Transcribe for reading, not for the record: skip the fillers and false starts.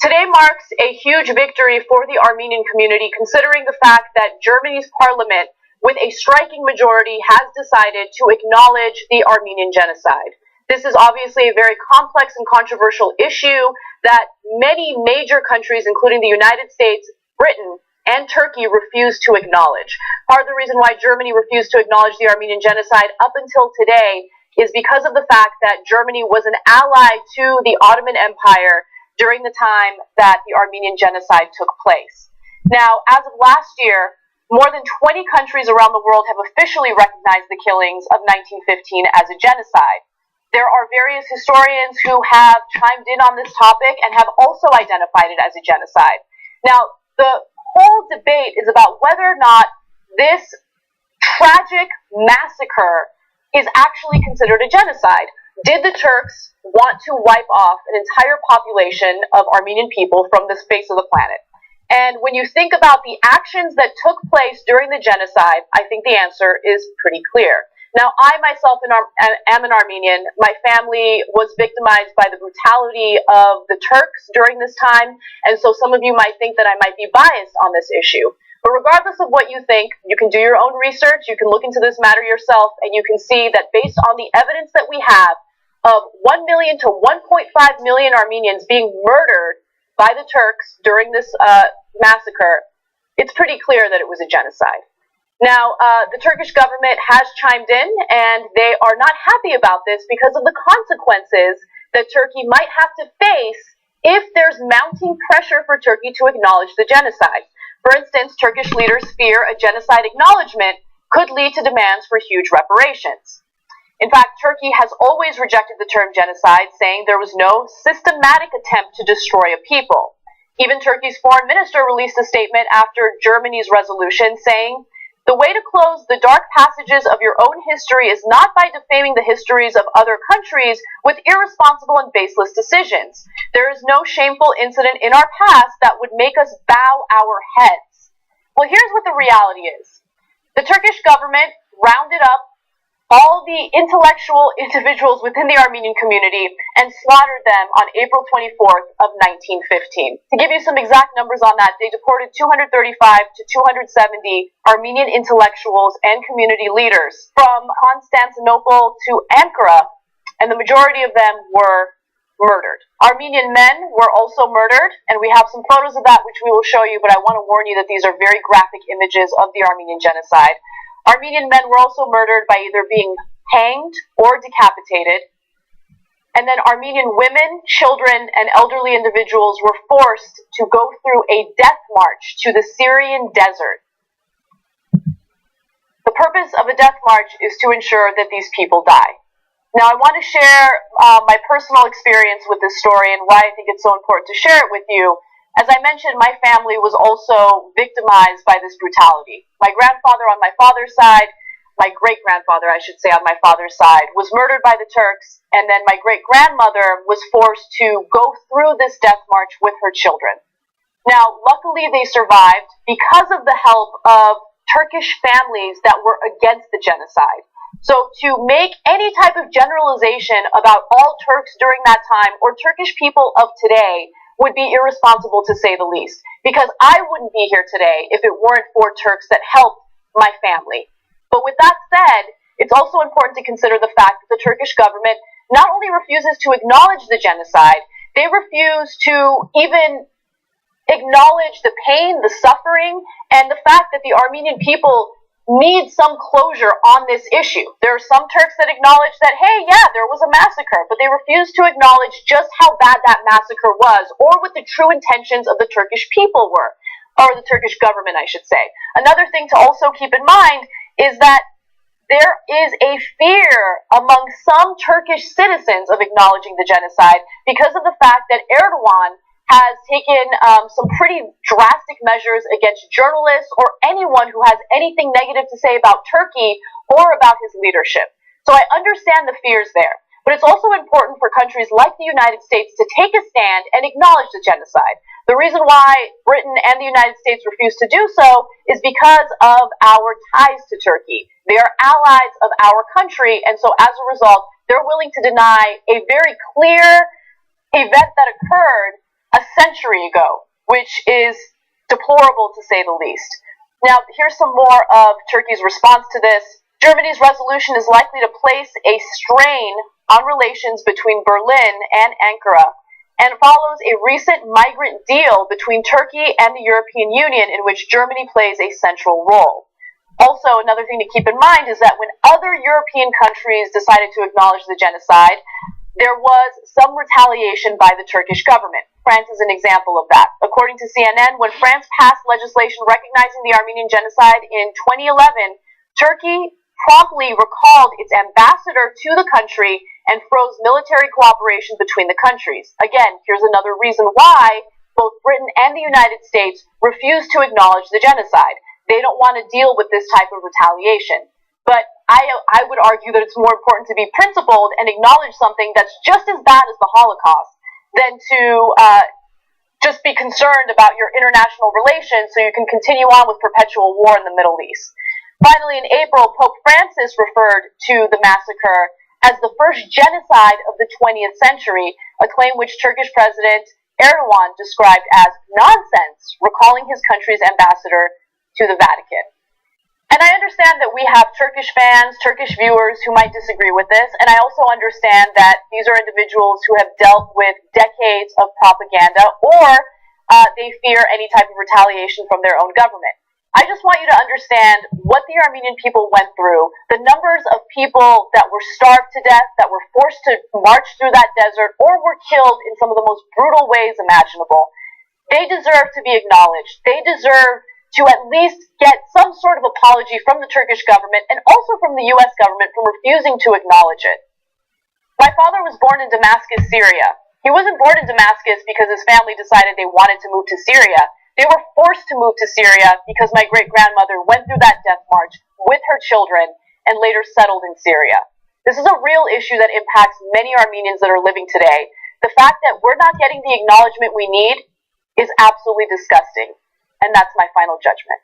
Today marks a huge victory for the Armenian community, considering the fact that Germany's parliament, with a striking majority, has decided to acknowledge the Armenian genocide. This is obviously a very complex and controversial issue that many major countries, including the United States, Britain, and Turkey, refuse to acknowledge. Part of the reason why Germany refused to acknowledge the Armenian genocide up until today is because of the fact that Germany was an ally to the Ottoman Empire during the time that the Armenian genocide took place. Now, as of last year, more than 20 countries around the world have officially recognized the killings of 1915 as a genocide. There are various historians who have chimed in on this topic and have also identified it as a genocide. Now, the whole debate is about whether or not this tragic massacre is actually considered a genocide. Did the Turks want to wipe off an entire population of Armenian people from the face of the planet? And when you think about the actions that took place during the genocide, I think the answer is pretty clear. Now, I myself am an Armenian. My family was victimized by the brutality of the Turks during this time, and so some of you might think that I might be biased on this issue. But regardless of what you think, you can do your own research, you can look into this matter yourself, and you can see that based on the evidence that we have of 1 million to 1.5 million Armenians being murdered by the Turks during this massacre, it's pretty clear that it was a genocide. Now, the Turkish government has chimed in, and they are not happy about this because of the consequences that Turkey might have to face if there's mounting pressure for Turkey to acknowledge the genocide. For instance, Turkish leaders fear a genocide acknowledgement could lead to demands for huge reparations. In fact, Turkey has always rejected the term genocide, saying there was no systematic attempt to destroy a people. Even Turkey's foreign minister released a statement after Germany's resolution saying, "The way to close the dark passages of your own history is not by defaming the histories of other countries with irresponsible and baseless decisions. There is no shameful incident in our past that would make us bow our heads." Well, here's what the reality is. The Turkish government rounded up all the intellectual individuals within the Armenian community and slaughtered them on April 24th of 1915. To give you some exact numbers on that, they deported 235 to 270 Armenian intellectuals and community leaders from Constantinople to Ankara, and the majority of them were murdered. Armenian men were also murdered, and we have some photos of that which we will show you, but I want to warn you that these are very graphic images of the Armenian genocide. Armenian men were also murdered by either being hanged or decapitated. And then Armenian women, children, and elderly individuals were forced to go through a death march to the Syrian desert. The purpose of a death march is to ensure that these people die. Now, I want to share my personal experience with this story and why I think it's so important to share it with you. As I mentioned, my family was also victimized by this brutality. My grandfather on my father's side, my great-grandfather, I should say, on my father's side, was murdered by the Turks, and then my great-grandmother was forced to go through this death march with her children. Now, luckily they survived because of the help of Turkish families that were against the genocide. So to make any type of generalization about all Turks during that time or Turkish people of today would be irresponsible, to say the least, because I wouldn't be here today if it weren't for Turks that helped my family. But with that said, it's also important to consider the fact that the Turkish government not only refuses to acknowledge the genocide, they refuse to even acknowledge the pain, the suffering, and the fact that the Armenian people need some closure on this issue. There are some Turks that acknowledge that, hey, yeah, there was a massacre, but they refuse to acknowledge just how bad that massacre was, or what the true intentions of the Turkish people were, or the Turkish government, I should say. Another thing to also keep in mind is that there is a fear among some Turkish citizens of acknowledging the genocide because of the fact that Erdogan has taken some pretty drastic measures against journalists or anyone who has anything negative to say about Turkey or about his leadership. So I understand the fears there. But it's also important for countries like the United States to take a stand and acknowledge the genocide. The reason why Britain and the United States refuse to do so is because of our ties to Turkey. They are allies of our country, and so as a result, they're willing to deny a very clear event that occurred a century ago, which is deplorable to say the least. Now, here's some more of Turkey's response to this. Germany's resolution is likely to place a strain on relations between Berlin and Ankara, and follows a recent migrant deal between Turkey and the European Union in which Germany plays a central role. Also, another thing to keep in mind is that when other European countries decided to acknowledge the genocide, there was some retaliation by the Turkish government. France is an example of that. According to CNN, when France passed legislation recognizing the Armenian genocide in 2011, Turkey promptly recalled its ambassador to the country and froze military cooperation between the countries. Again, here's another reason why both Britain and the United States refuse to acknowledge the genocide. They don't want to deal with this type of retaliation. But I would argue that it's more important to be principled and acknowledge something that's just as bad as the Holocaust than to just be concerned about your international relations so you can continue on with perpetual war in the Middle East. Finally, in April, Pope Francis referred to the massacre as the first genocide of the 20th century, a claim which Turkish President Erdogan described as nonsense, recalling his country's ambassador to the Vatican. And I understand that we have Turkish fans, Turkish viewers who might disagree with this, and I also understand that these are individuals who have dealt with decades of propaganda, or they fear any type of retaliation from their own government. I just want you to understand what the Armenian people went through, the numbers of people that were starved to death, that were forced to march through that desert, or were killed in some of the most brutal ways imaginable. They deserve to be acknowledged. They deserve to at least get some sort of apology from the Turkish government and also from the U.S. government for refusing to acknowledge it. My father was born in Damascus, Syria. He wasn't born in Damascus because his family decided they wanted to move to Syria. They were forced to move to Syria because my great-grandmother went through that death march with her children and later settled in Syria. This is a real issue that impacts many Armenians that are living today. The fact that we're not getting the acknowledgement we need is absolutely disgusting. And that's my final judgment.